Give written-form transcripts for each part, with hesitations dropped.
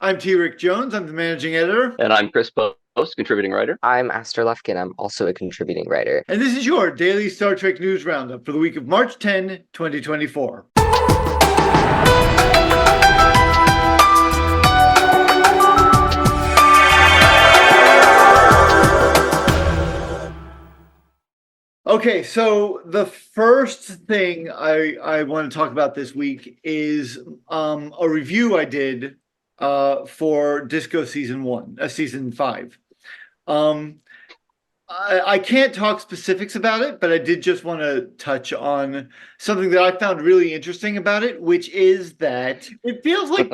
I'm T. Rick Jones. I'm the managing editor. And I'm Chris Post, contributing writer. I'm Aster Lufkin. I'm also a contributing writer. And this is your daily Star Trek news roundup for the week of March 10, 2024. Okay, so the first thing I want to talk about this week is a review I did for Disco season 5. Um, I can't talk specifics about it, but I did just want to touch on something that I found really interesting about it, which is that it feels like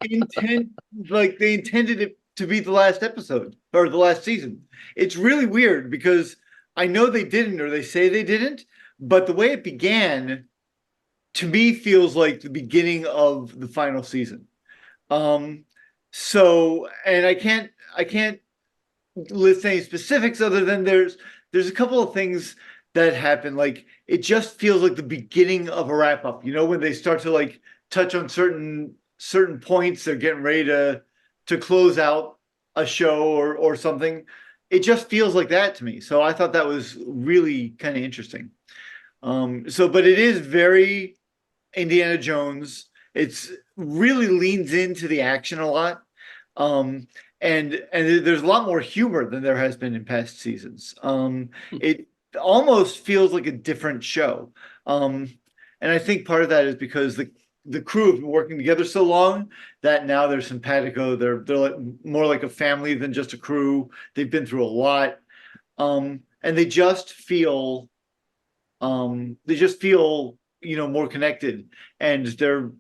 intent they intended it to be the last episode or the last season. It's really weird because I know they didn't, or they say they didn't, but the way it began to me feels like the beginning of the final season. Um, and I can't list any specifics other than there's a couple of things that happen. Like it just feels like the beginning of a wrap up. You know, when they start to like touch on certain points, they're getting ready to close out a show or something. It just feels like that to me. So I thought that was really kind of interesting. But it is very Indiana Jones. It's really leans into the action a lot. Um, and there's a lot more humor than there has been in past seasons. It almost feels like a different show. Um, and I think part of that is because the crew have been working together so long that now they're simpatico. They're like, more like a family than just a crew. They've been through a lot. And they just feel more connected, and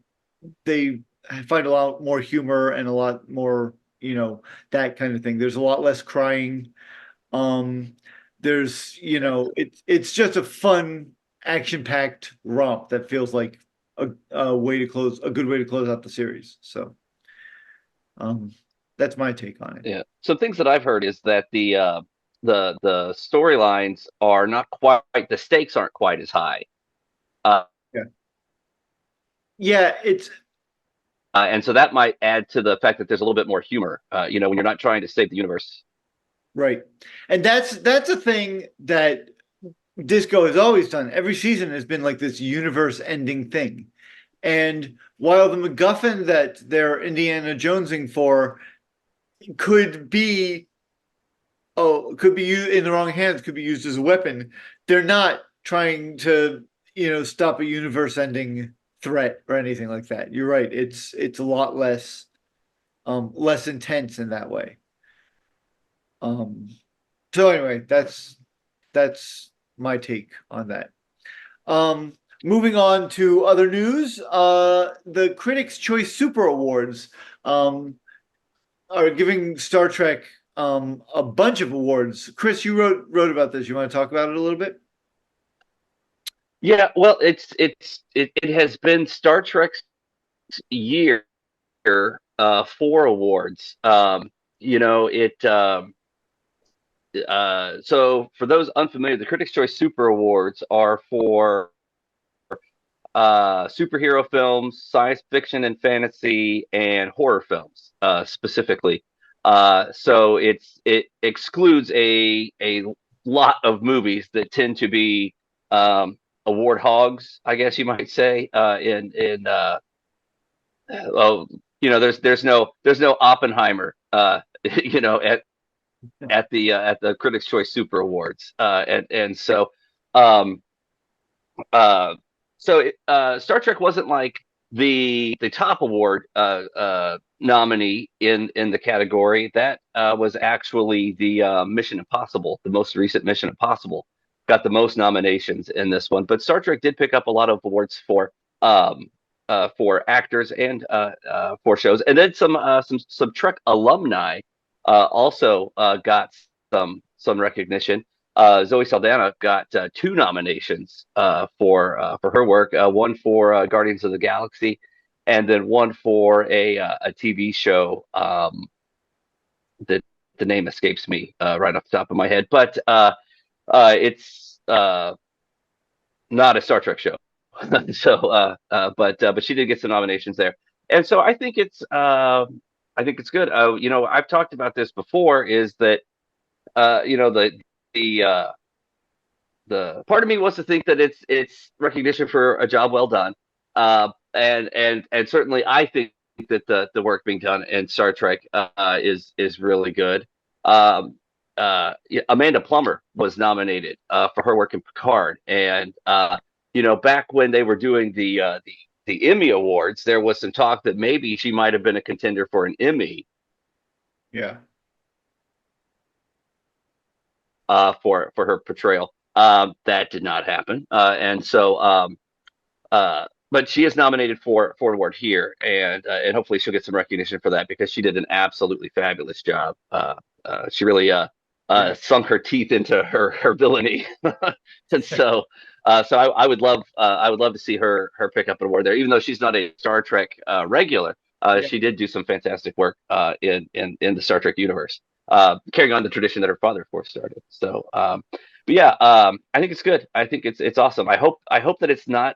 they find a lot more humor and a lot more that kind of thing. There's a lot less crying. um it's just a fun action-packed romp that feels like a good way to close out the series. So um that's my take on it. Yeah. Some things that I've heard is that the storylines are not quite, the stakes aren't quite as high. Uh, Yeah, yeah, it's and so that might add to the fact that there's a little bit more humor, when you're not trying to save the universe. right. And that's a thing that Disco has always done. Every season has been like this universe ending thing. And while the MacGuffin that they're Indiana Jonesing for could be could be used in the wrong hands, could be used as a weapon, they're not trying to, stop a universe ending threat or anything like that. You're right. It's a lot less intense in that way. Um so anyway, that's my take on that. Um, Moving on to other news, the Critics' Choice Super Awards are giving Star Trek a bunch of awards. Chris, you wrote about this. You want to talk about it a little bit? Yeah, well, it has been Star Trek's year for awards. It So for those unfamiliar, the Critics' Choice Super Awards are for superhero films, science fiction and fantasy, and horror films specifically. So it excludes a lot of movies that tend to be award hogs, I guess you might say. Oh, there's no Oppenheimer, at the Critics' Choice Super Awards, and so. Um, uh, Star Trek wasn't like the top award nominee in the category. That was actually the Mission Impossible, the most recent Mission Impossible, got the most nominations in this one. But Star Trek did pick up a lot of awards for actors and for shows, and then some Trek alumni also got some recognition. Zoe Saldana got two nominations for her work. One for Guardians of the Galaxy, and then one for a TV show that the name escapes me right off the top of my head. But it's not a Star Trek show. But she did get some nominations there, and so I think it's I think it's good. I've talked about this before. Is that the the part of me wants to think that it's recognition for a job well done, and certainly I think that the work being done in Star Trek is really good. Amanda Plummer was nominated for her work in Picard, and back when they were doing the Emmy Awards, there was some talk that maybe she might have been a contender for an Emmy Yeah. for her portrayal. That did not happen, and so but she is nominated for an award here, and hopefully she'll get some recognition for that because she did an absolutely fabulous job. She really sunk her teeth into her villainy, and I would love to see her pick up an award there, even though she's not a Star Trek regular. Yeah. She did do some fantastic work in the Star Trek universe, carrying on the tradition that her father, of course, started. So, but yeah, I think it's good. I think it's awesome. I hope that it's not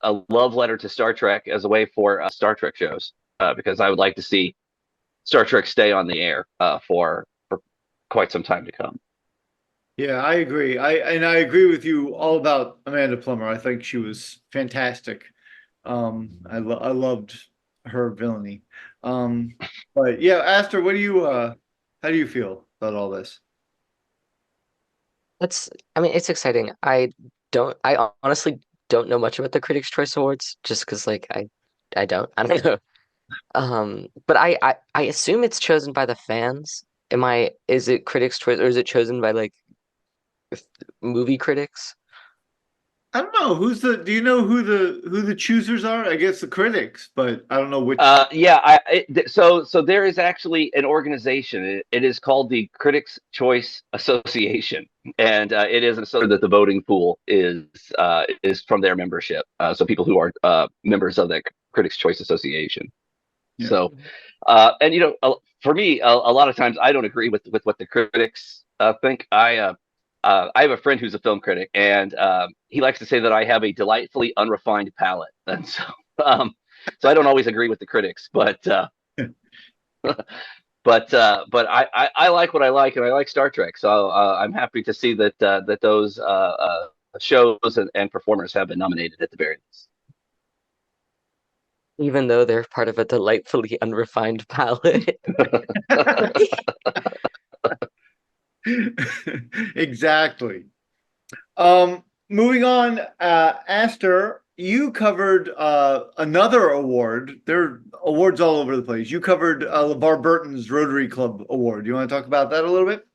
a love letter to Star Trek as a way for Star Trek shows, because I would like to see Star Trek stay on the air for quite some time to come. Yeah, I agree. I agree with you all about Amanda Plummer. I think she was fantastic. I loved her villainy. But yeah, Aster, what do you how do you feel about all this? I mean, it's exciting. I honestly don't know much about the Critics' Choice Awards just because, like, I don't know. But I assume it's chosen by the fans. Is it Critics' Choice or is it chosen by like movie critics? I don't know do you know who the choosers are? I guess the critics, but I don't know which. So there is actually an organization. It is called the Critics' Choice Association, and it is so that the voting pool is from their membership. So people who are members of the Critics' Choice Association. Yeah. So, and for me, a lot of times I don't agree with what the critics think. I have a friend who's a film critic, and he likes to say that I have a delightfully unrefined palate, and um, so I don't always agree with the critics, but I like what I like, and I like Star Trek, so I'm happy to see that those shows and performers have been nominated at the very least. Even though they're part of a delightfully unrefined palette. Exactly. Moving on, Aster, you covered another award. There are awards all over the place. You covered LeVar Burton's Rotary Club Award. Do you want to talk about that a little bit?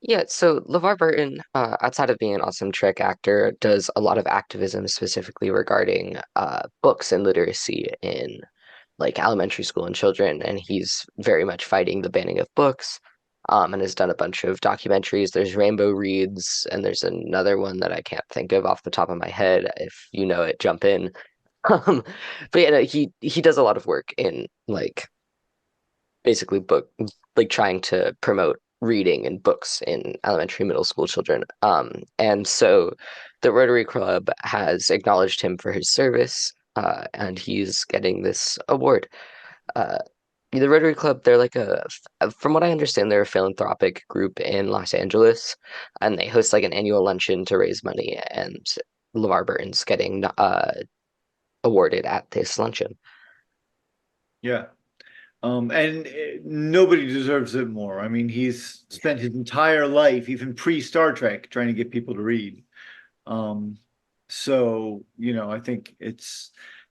Yeah, so LeVar Burton, outside of being an awesome Trek actor, does a lot of activism specifically regarding books and literacy in like elementary school and children, and he's very much fighting the banning of books, and has done a bunch of documentaries. There's Rainbow Reads, and there's another one that I can't think of off the top of my head. If you know it, jump in. Um, but yeah, no, he does a lot of work in like basically like trying to promote reading and books in elementary middle school children. And so the Rotary Club has acknowledged him for his service, and he's getting this award. Uh, the Rotary Club, they're like from what I understand, they're a philanthropic group in Los Angeles, and they host like an annual luncheon to raise money, and LeVar Burton's getting awarded at this luncheon. Yeah. And nobody deserves it more. I mean, he's spent his entire life, even pre-Star Trek, trying to get people to read. So, I think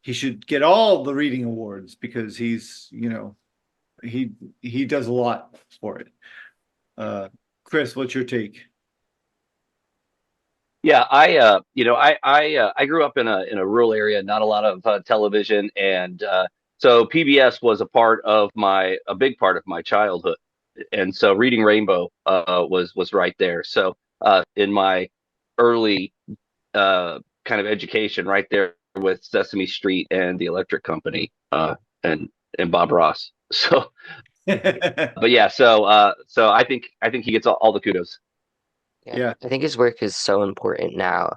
he should get all the reading awards because he does a lot for it. Chris, what's your take? Yeah, I grew up in a rural area, not a lot of television, and so PBS was a big part of my childhood, and so Reading Rainbow was right there. So in my early kind of education, right there with Sesame Street and the Electric Company, and Bob Ross. So, but yeah, so I think he gets all the kudos. Yeah, Yeah. I think his work is so important now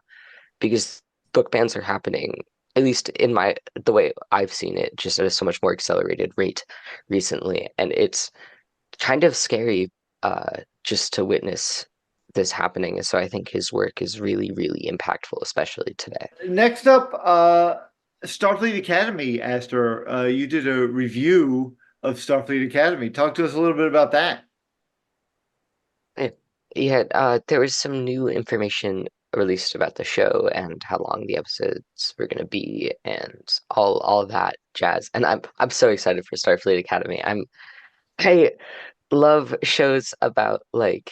because book bans are happening at least in the way I've seen it, just at a so much more accelerated rate recently, and it's kind of scary just to witness this happening. And so I think his work is really, really impactful, especially today. Next up, Starfleet Academy, Aster. You did a review of Starfleet Academy. Talk to us a little bit about that. Yeah, there was some new information released about the show and how long the episodes were going to be, and all of that jazz. And I'm so excited for Starfleet Academy. I love shows about like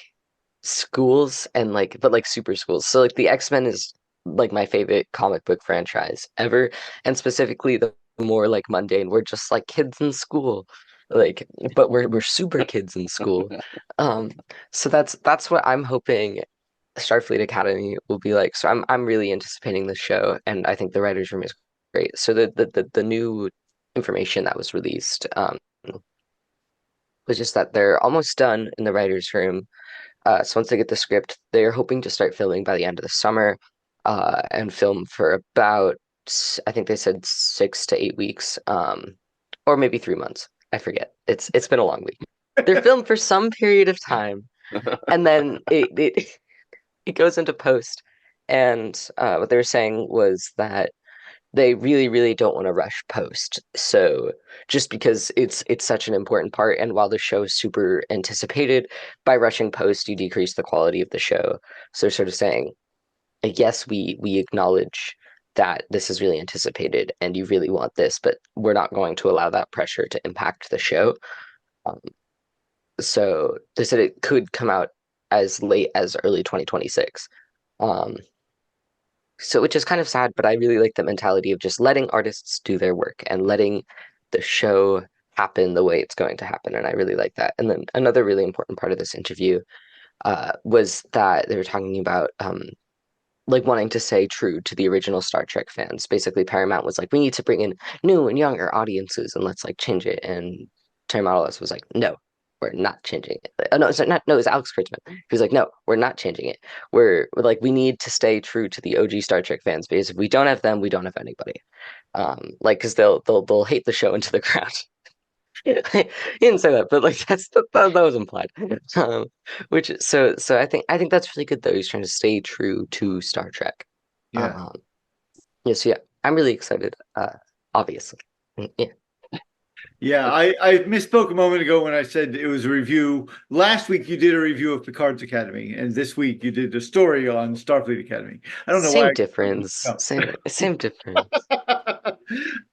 schools and but like super schools. So like the X-Men is like my favorite comic book franchise ever, and specifically the more like mundane, we're just like kids in school. Like, but we're super kids in school. Um, so that's what I'm hoping Starfleet Academy will be like. So I'm really anticipating the show, and I think the writers' room is great. So the new information that was released was just that they're almost done in the writers' room. So once they get the script, they're hoping to start filming by the end of the summer, and film for about, I think they said 6 to 8 weeks, or maybe 3 months. I forget. It's been a long week. They're filmed for some period of time, and then it goes into post. And what they were saying was that they really, really don't want to rush post. So just because it's such an important part, and while the show is super anticipated, by rushing post, you decrease the quality of the show. So they're sort of saying, yes, we acknowledge that this is really anticipated and you really want this, but we're not going to allow that pressure to impact the show. Um, so they said it could come out as late as early 2026. Um, so which is kind of sad, but I really like the mentality of just letting artists do their work and letting the show happen the way it's going to happen. And I really like that. And then another really important part of this interview was that they were talking about like wanting to stay true to the original Star Trek fans. Basically, Paramount was like, we need to bring in new and younger audiences and let's like change it. And Terry Matalas was like, no, we're not changing it. Oh, no, no, it's Alex Kurtzman. He was like, no, we're not changing it. We're like, we need to stay true to the OG Star Trek fans because if we don't have them, we don't have anybody. Like, because they'll hate the show into the ground. He didn't say that, but like that was implied. Um, which so I think that's really good though. He's trying to stay true to Star Trek. Yeah. Um, yes, yeah, I'm really excited. Obviously, yeah. Yeah, I misspoke a moment ago when I said it was a review. Last week you did a review of Picard's Academy, and this week you did a story on Starfleet Academy. I don't know Same why. difference. No. Same difference.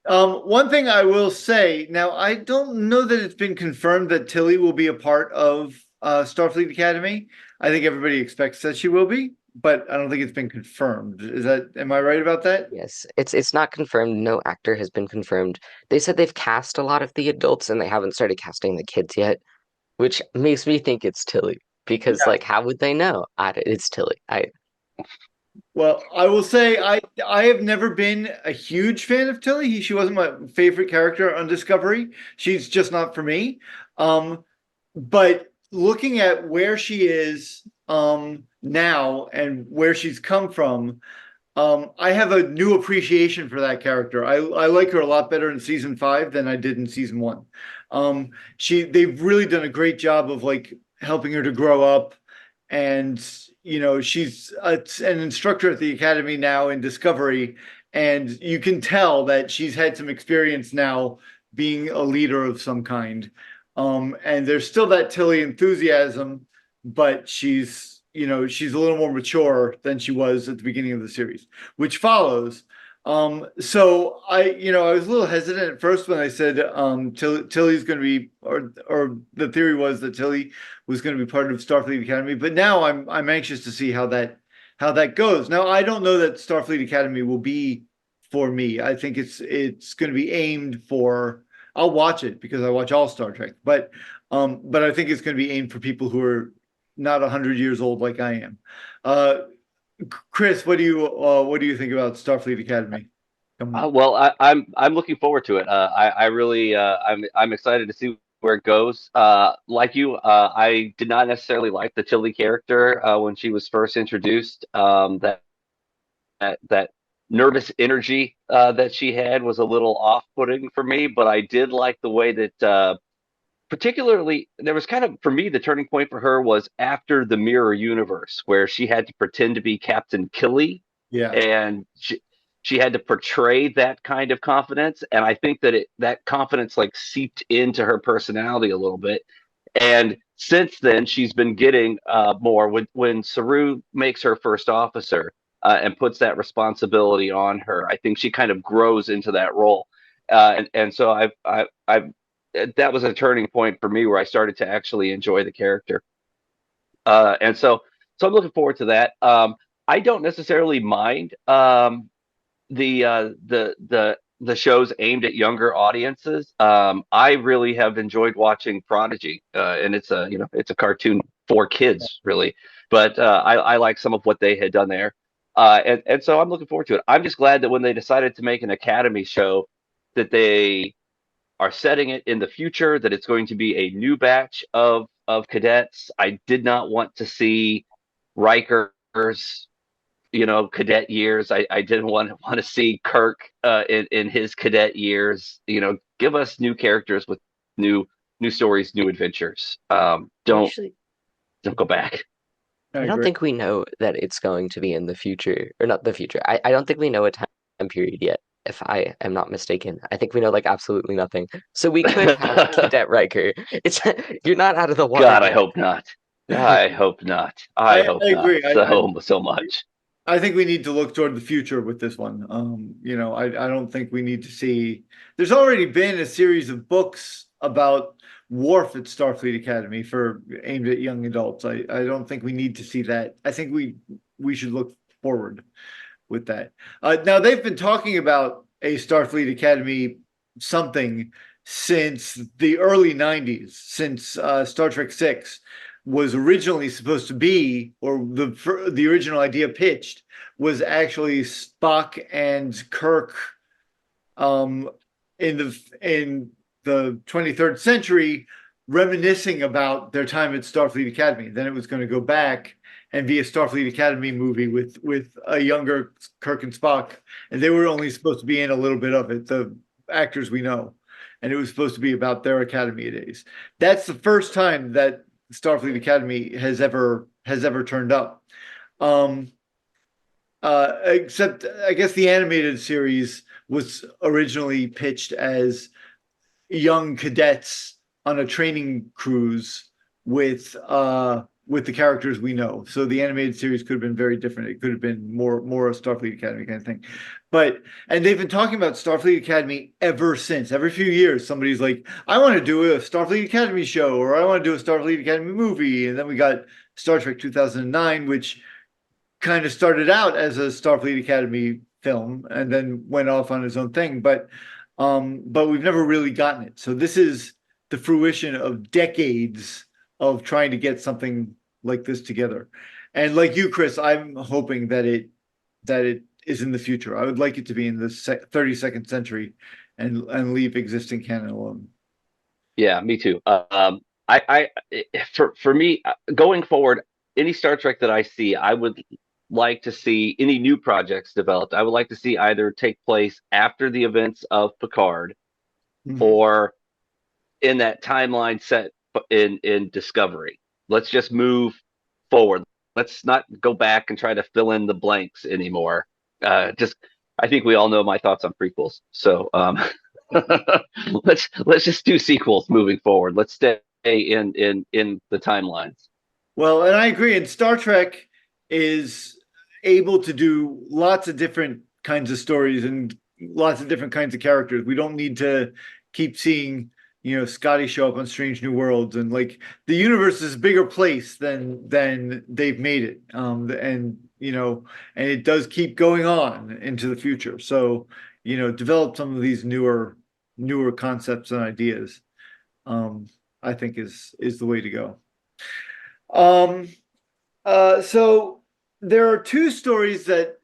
One thing I will say now, I don't know that it's been confirmed that Tilly will be a part of Starfleet Academy. I think everybody expects that she will be, but I don't think it's been confirmed. Am I right about that? Yes, it's not confirmed. No actor has been confirmed. They said they've cast a lot of the adults and they haven't started casting the kids yet, which makes me think it's Tilly because Yeah. like how would they know? It's Tilly. Well, I will say I have never been a huge fan of Tilly. She wasn't my favorite character on Discovery. She's just not for me. But looking at where she is now and where she's come from, I have a new appreciation for that character. I like her a lot better in season 5 than I did in season 1. They've really done a great job of like helping her to grow up, and she's an instructor at the academy now in Discovery, and you can tell that she's had some experience now being a leader of some kind. And there's still that Tilly enthusiasm, but she's a little more mature than she was at the beginning of the series, which follows. So I was a little hesitant at first when I said Tilly's going to be, or the theory was that Tilly was going to be part of Starfleet Academy, but now I'm anxious to see how that goes. Now I don't know that Starfleet Academy will be for me. I think it's going to be aimed for. I'll watch it because I watch all Star Trek, but I think it's going to be aimed for people who are not 100 years old like I am. Chris, what do you think about Starfleet Academy? Well, I'm looking forward to it. I really I'm excited to see where it goes. Like you, I did not necessarily like the Tilly character when she was first introduced. That nervous energy that she had was a little off-putting for me, but I did like the way that particularly there was kind of for me the turning point for her was after the mirror universe where she had to pretend to be Captain Killy Yeah. and she had to portray that kind of confidence, and I think that that confidence like seeped into her personality a little bit. And since then she's been getting more when Saru makes her first officer and puts that responsibility on her. I think she kind of grows into that role, and so I've that was a turning point for me where I started to actually enjoy the character. And so I'm looking forward to that. I don't necessarily mind the shows aimed at younger audiences. I really have enjoyed watching Prodigy, and it's a it's a cartoon for kids really, but I like some of what they had done there, and so I'm looking forward to it. I'm just glad that when they decided to make an Academy show, that they are setting it in the future, that it's going to be a new batch of cadets. I did not want to see Riker's cadet years. I didn't want to see Kirk in his cadet years. Give us new characters with new stories, new adventures. Don't Actually, don't go back. I I don't agree. think we know that it's going to be in the future, or not the future. I don't think we know a time period yet, if I am not mistaken. I think we know like absolutely nothing. So we could have Cadet Riker. It's you're not out of the water God, I yet. hope not. I hope not. I I hope not agree. so much. I think we need to look toward the future with this one. I don't think we need to see. There's already been a series of books about Worf at Starfleet Academy for aimed at young adults. I don't think we need to see that. I think we should look forward with that. Now they've been talking about a Starfleet Academy something since the early '90s, since Star Trek Six was originally supposed to be, or the original idea pitched was actually Spock and Kirk um, in the 23rd century, reminiscing about their time at Starfleet Academy. Then it was going to go back and be a Starfleet Academy movie with a younger Kirk and Spock, and they were only supposed to be in a little bit of it. The actors we know, and it was supposed to be about their academy days. That's the first time that Starfleet Academy has ever turned up. Um, except I guess the animated series was originally pitched as young cadets on a training cruise with the characters we know. So the animated series could have been very different. It could have been more a Starfleet Academy kind of thing. And they've been talking about Starfleet Academy ever since. Every few years, somebody's like, I want to do a Starfleet Academy show, or I want to do a Starfleet Academy movie. And then we got Star Trek 2009, which kind of started out as a Starfleet Academy film and then went off on its own thing. But we've never really gotten it. So this is the fruition of decades of trying to get something like this together. And like you, Chris, I'm hoping that it is in the future. I would like it to be in the 32nd century and leave existing canon alone. Yeah, me too. For me, going forward, any Star Trek that I see, I would like to see any new projects developed. I would like to see either take place after the events of Picard Mhm. or in that timeline set in Discovery. Let's just move forward. Let's not go back and try to fill in the blanks anymore. Just, I think we all know my thoughts on prequels. So let's just do sequels moving forward. Let's stay in the timelines. Well, and I agree. And Star Trek is able to do lots of different kinds of stories and lots of different kinds of characters. We don't need to keep seeing, Scotty show up on Strange New Worlds, and like the universe is a bigger place than they've made it. And it does keep going on into the future. So, develop some of these newer concepts and ideas. I think is the way to go. Um, so there are two stories that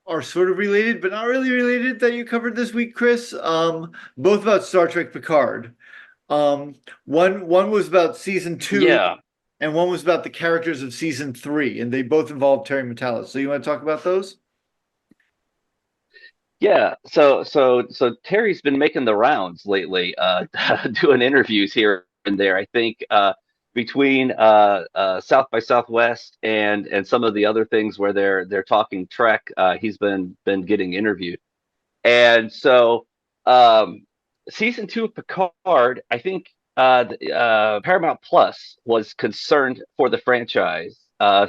are sort of related, but not really related that you covered this week, Chris. Both about Star Trek Picard. One was about season 2, Yeah. and one was about the characters of season 3, and they both involved Terry Matalas. So you want to talk about those? Yeah, so Terry's been making the rounds lately, doing interviews here and there. I think between South by Southwest and some of the other things where they're talking Trek, he's been getting interviewed. And so season two of Picard, I think Paramount Plus was concerned for the franchise.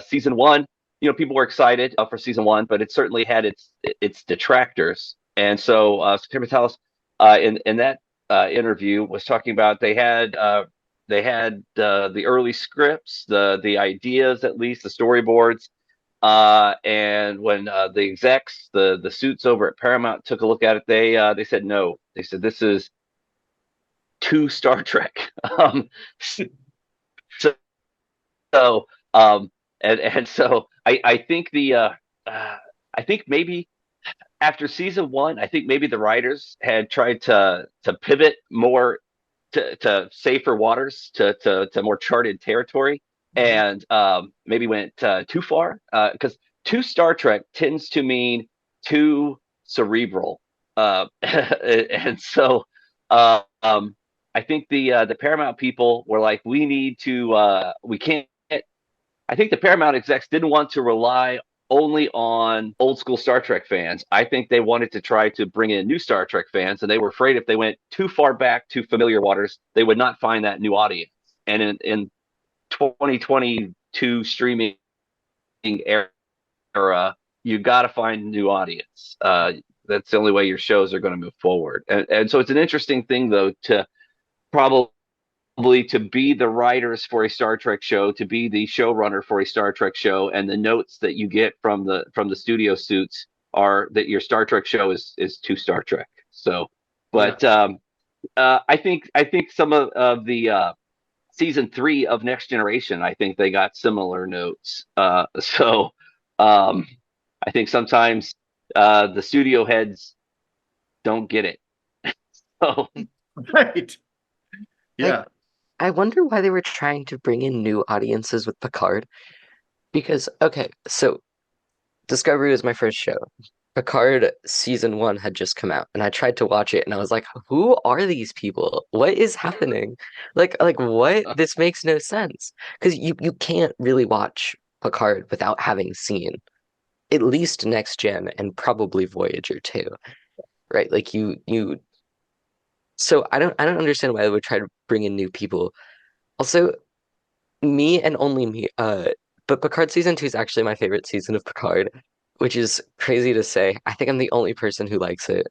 Season one, people were excited for season one, but it certainly had its detractors. And so Tim Metalis in that interview was talking about they had the early scripts, the ideas, at least the storyboards, and when the execs, the suits over at Paramount took a look at it, they said no. They said this is too Star Trek. So, so and so I think I think maybe after season one, I think maybe the writers had tried to pivot more to safer waters, to more charted territory, Mhm. and maybe went too far, because too Star Trek tends to mean too cerebral, and so I think the Paramount people were like, we can't. I think the Paramount execs didn't want to rely only on old school Star Trek fans. I think they wanted to try to bring in new Star Trek fans, and they were afraid if they went too far back to familiar waters, they would not find that new audience. And in 2022 streaming era, you got to find a new audience. That's the only way your shows are going to move forward. And so it's an interesting thing, though, to probably to be the writers for a Star Trek show, to be the showrunner for a Star Trek show, and the notes that you get from the studio suits are that your Star Trek show is to Star Trek. So, Yeah. but I think some of the season three of Next Generation, I think they got similar notes. So um, I think sometimes the studio heads don't get it. So Right. Like, Yeah. I wonder why they were trying to bring in new audiences with Picard. Because, okay, so Discovery was my first show. Picard season one had just come out, and I tried to watch it, and I was like, "Who are these people? What is happening? Like what? This makes no sense." Because you can't really watch Picard without having seen at least Next Gen and probably Voyager too, right? Like you. So I don't understand why they would try to bring in new people. Also, me and only me. But Picard season two is actually my favorite season of Picard, which is crazy to say. I think I'm the only person who likes it.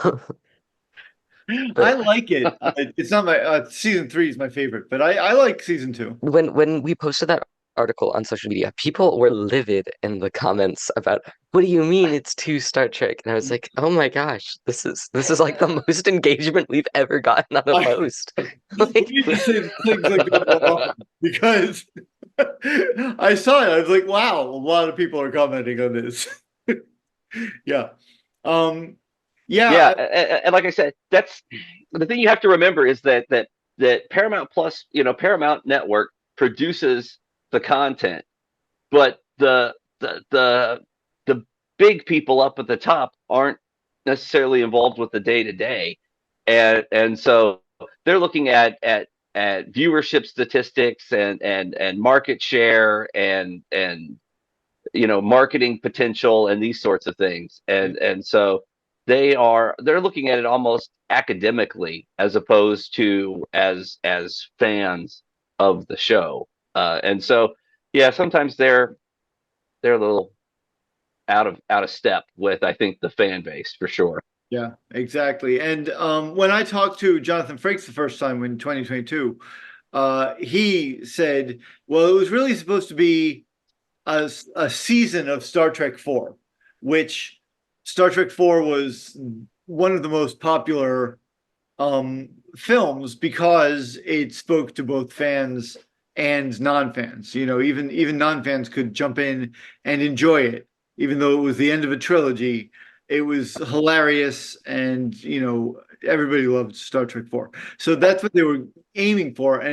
I But like it. It's not my season three is my favorite, but I like season two. when we posted that article on social media, people were livid in the comments about what do you mean it's too Star Trek? And I was like, oh my gosh, this is like the most engagement we've ever gotten on a I, post. we Like, need to say things like that more often because I saw it. I was like, wow, a lot of people are commenting on this. Yeah. Um, yeah, yeah, and like I said, that's the thing you have to remember is that Paramount Plus, Paramount Network produces the content, but the big people up at the top aren't necessarily involved with the day to day, and so they're looking at viewership statistics and market share and marketing potential and these sorts of things, and so they're looking at it almost academically as opposed to as fans of the show, and so yeah, sometimes they're a little out of step with, I think, the fan base for sure. yeah, exactly. And when I talked to Jonathan Frakes the first time in 2022, he said, well, it was really supposed to be a season of Star Trek 4, which Star Trek 4 was one of the most popular films because it spoke to both fans and non-fans. Even non-fans could jump in and enjoy it, even though it was the end of a trilogy. It was hilarious, and everybody loved Star Trek 4. So that's what they were aiming for,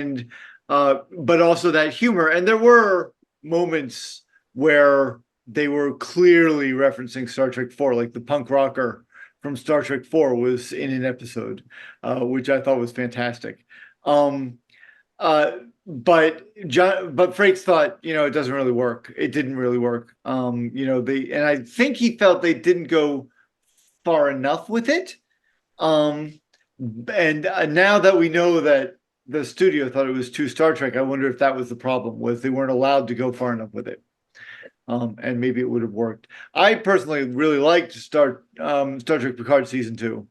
but also that humor. And there were moments where they were clearly referencing Star Trek 4, like the punk rocker from Star Trek 4 was in an episode, which I thought was fantastic. Uh, but Frakes thought, it doesn't really work. It didn't really work. And I think he felt they didn't go far enough with it. And now that we know that the studio thought it was too Star Trek, I wonder if that was the problem, was they weren't allowed to go far enough with it. And maybe it would have worked. I personally really liked Star Trek Picard season 2.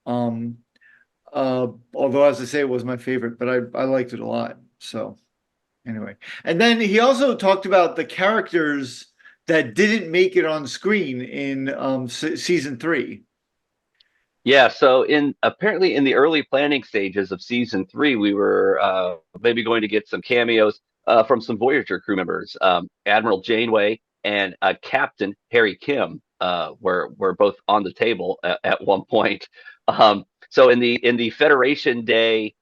Although, as I say, it was my favorite, but I liked it a lot. So anyway, and then he also talked about the characters that didn't make it on screen in season 3. Yeah, so apparently in the early planning stages of season 3, we were maybe going to get some cameos from some Voyager crew members. Admiral Janeway and Captain Harry Kim were both on the table at one point. So in the Federation Day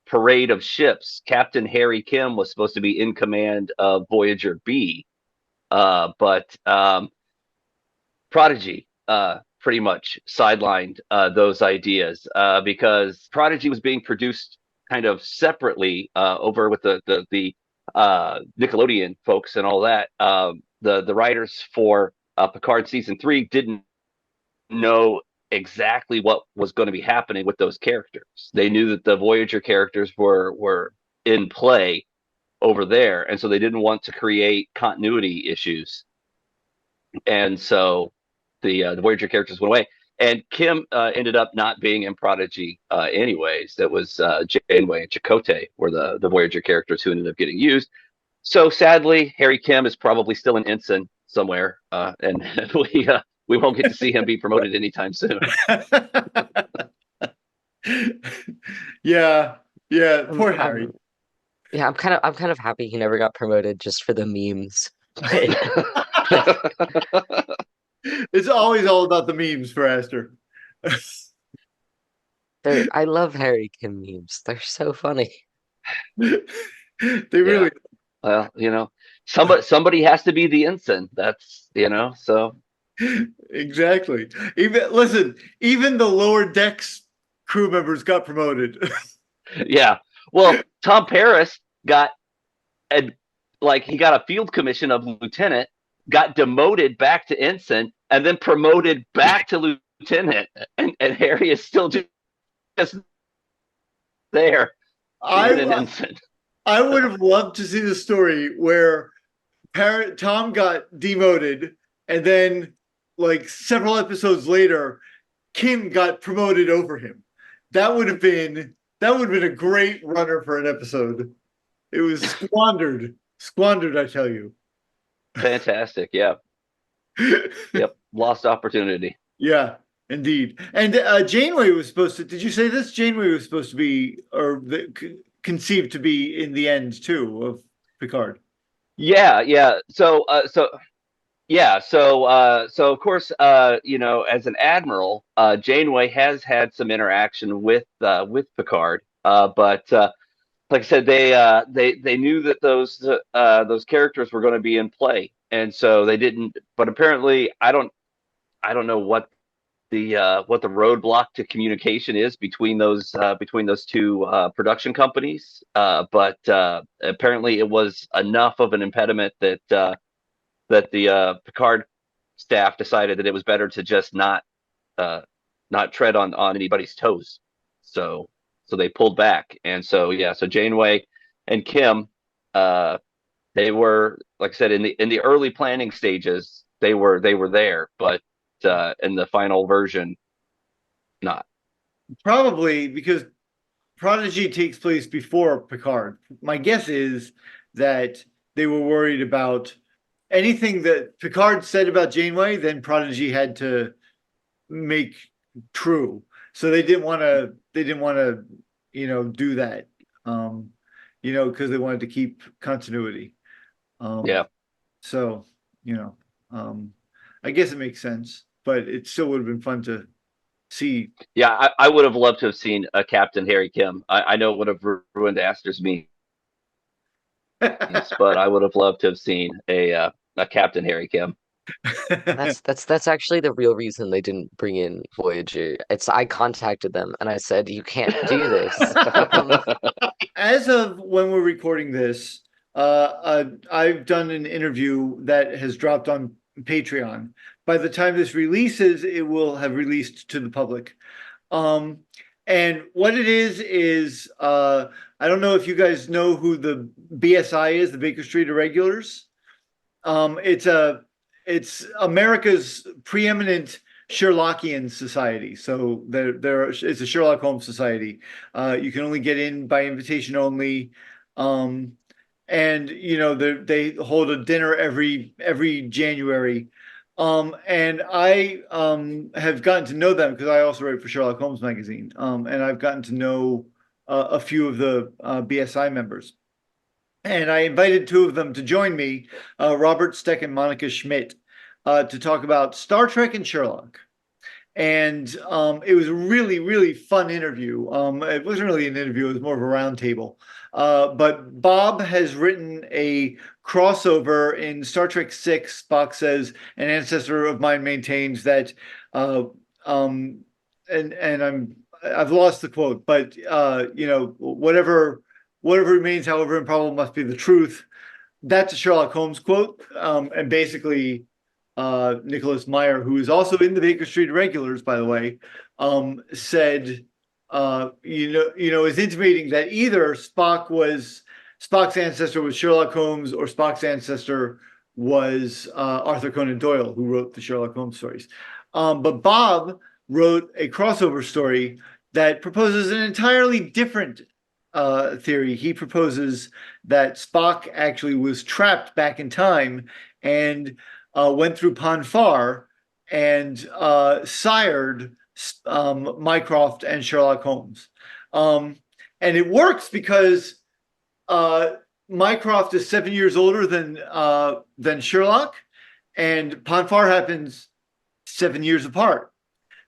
parade of ships, Captain Harry Kim was supposed to be in command of Voyager B, but Prodigy pretty much sidelined those ideas because Prodigy was being produced kind of separately over with the Nickelodeon folks and all that. The writers for Picard season 3 didn't know exactly what was going to be happening with those characters. They knew that the Voyager characters were in play over there, and so they didn't want to create continuity issues. And so the Voyager characters went away, and Kim ended up not being in Prodigy anyways. That was Janeway and Chakotay were the Voyager characters who ended up getting used. So sadly, Harry Kim is probably still an ensign somewhere, and we won't get to see him be promoted anytime soon. Yeah, poor Harry. Yeah, I'm kind of happy he never got promoted just for the memes. It's always all about the memes for Aster. I love Harry Kim memes. They're so funny. They really. Well, somebody has to be the ensign. That's so. Exactly. Even the lower decks crew members got promoted. Yeah. Well, Tom Paris got he got a field commission of lieutenant, got demoted back to ensign, and then promoted back to lieutenant, and Harry is still just there. An ensign. I would have loved to see the story where Tom got demoted, and then like several episodes later, Kim got promoted over him. That would have been a great runner for an episode. It was squandered, I tell you. Fantastic, yeah. Yep, lost opportunity. Yeah, indeed. And Janeway was supposed to. Did you say this? Janeway was supposed to be, or conceived to be, in the end too of Picard. Yeah. So of course, as an admiral, Janeway has had some interaction with Picard, but like I said, they knew that those characters were going to be in play, and so they didn't. But apparently, I don't know what the roadblock to communication is between those two production companies, but apparently it was enough of an impediment that the Picard staff decided that it was better to just not tread on anybody's toes. So they pulled back, and so Janeway and Kim, they were, like I said, in the early planning stages, they were there, but in the final version, not. Probably because Prodigy takes place before Picard. My guess is that they were worried about anything that Picard said about Janeway, then Prodigy had to make true. So they didn't want to do that. Because they wanted to keep continuity. Yeah. So, I guess it makes sense, but it still would have been fun to see. Yeah, I would have loved to have seen a Captain Harry Kim. I know it would have ruined Aster's me. But I would have loved to have seen a not Captain Harry Kim. That's actually the real reason they didn't bring in Voyager. I contacted them and I said, you can't do this. As of when we're recording this, I've done an interview that has dropped on Patreon. By the time this releases, it will have released to the public. And what it is I don't know if you guys know who the BSI is, the Baker Street Irregulars. It's America's preeminent Sherlockian society. So it's a Sherlock Holmes society. You can only get in by invitation only. And they hold a dinner every January. And I have gotten to know them because I also write for Sherlock Holmes magazine. And I've gotten to know a few of the BSI members. And I invited two of them to join me, Robert Steck and Monica Schmidt, to talk about Star Trek and Sherlock. And it was a really, really fun interview. It wasn't really an interview, it was more of a roundtable. But Bob has written a crossover in Star Trek VI. Spock says, an ancestor of mine maintains that, and I've lost the quote, but whatever remains, however improbable, must be the truth. That's a Sherlock Holmes quote, and basically, Nicholas Meyer, who is also in the Baker Street Irregulars, by the way, said, is intimating that either Spock's ancestor was Sherlock Holmes, or Spock's ancestor was Arthur Conan Doyle, who wrote the Sherlock Holmes stories. But Bob wrote a crossover story that proposes an entirely different theory. He proposes that Spock actually was trapped back in time and went through Ponfar and sired Mycroft and Sherlock Holmes. And it works because Mycroft is 7 years older than Sherlock, and Ponfar happens 7 years apart.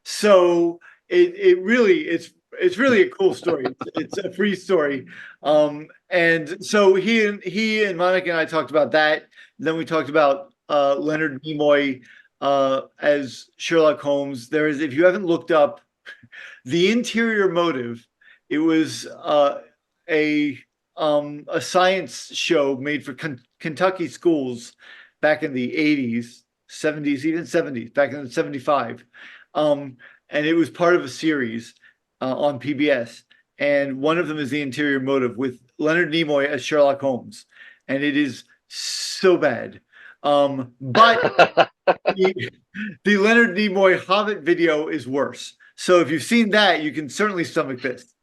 So it's really a cool story. It's a free story. And so he and Monica and I talked about that. Then we talked about Leonard Nimoy as Sherlock Holmes. If you haven't looked up The Interior Motive, it was a science show made for Kentucky schools back in the 80s, 70s, even 70s, back in 75. And it was part of a series on PBS. And one of them is The Interior Motive with Leonard Nimoy as Sherlock Holmes. And it is so bad. But the Leonard Nimoy Hobbit video is worse. So if you've seen that, you can certainly stomach this.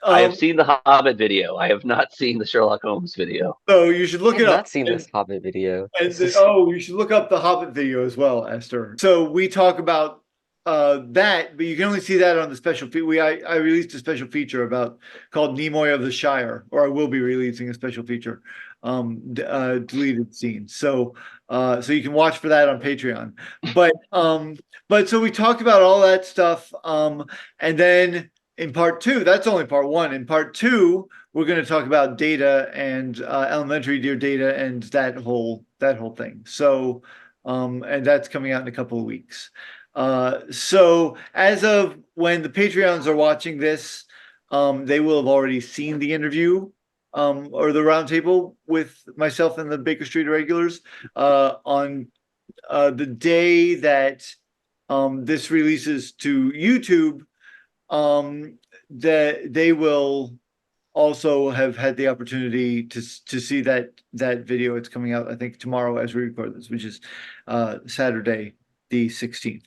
I have seen the Hobbit video. I have not seen the Sherlock Holmes video. So you should look it up. I've not seen this Hobbit video. You should look up the Hobbit video as well, Esther. So we talk about that, but you can only see that on the special feature. I released a special feature called Nimoy of the Shire, or I will be releasing a special feature, deleted scenes. So you can watch for that on Patreon. But so we talked about all that stuff, and then in part two, that's only part one. In part two, we're going to talk about data and elementary dear data and that whole thing. So and that's coming out in a couple of weeks. So as of when the Patreons are watching this, they will have already seen the interview or the roundtable with myself and the Baker Street Irregulars on the day that this releases to YouTube. That they will also have had the opportunity to see that video. It's coming out, I think, tomorrow as we record this, which is Saturday the 16th.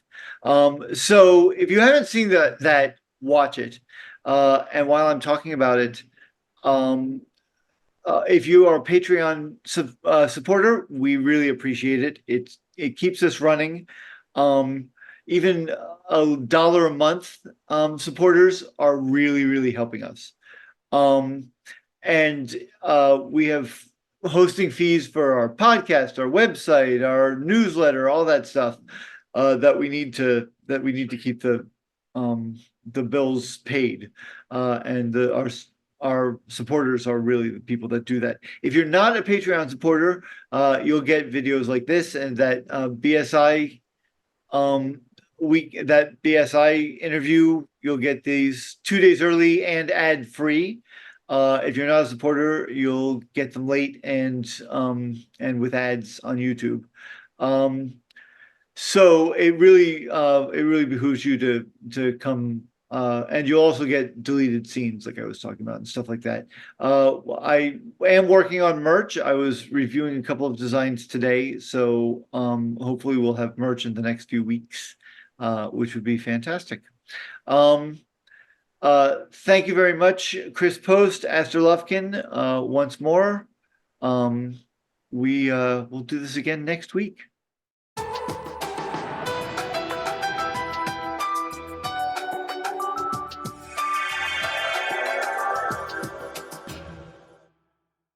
So if you haven't seen that, watch it. And while I'm talking about it, if you are a Patreon supporter, we really appreciate it. It keeps us running. Even $1 a month supporters are really, really helping us. And we have hosting fees for our podcast, our website, our newsletter, all that stuff that we need to keep the bills paid, and our supporters are really the people that do that. If you're not a Patreon supporter, you'll get videos like this and that BSI that BSI interview. You'll get these 2 days early and ad free. If you're not a supporter, you'll get them late and with ads on YouTube. So it really behooves you to come, and you'll also get deleted scenes like I was talking about and stuff like that. I am working on merch. I was reviewing a couple of designs today, so hopefully we'll have merch in the next few weeks, which would be fantastic. Thank you very much, Chris Post, Aster Lufkin, once more. We'll do this again next week.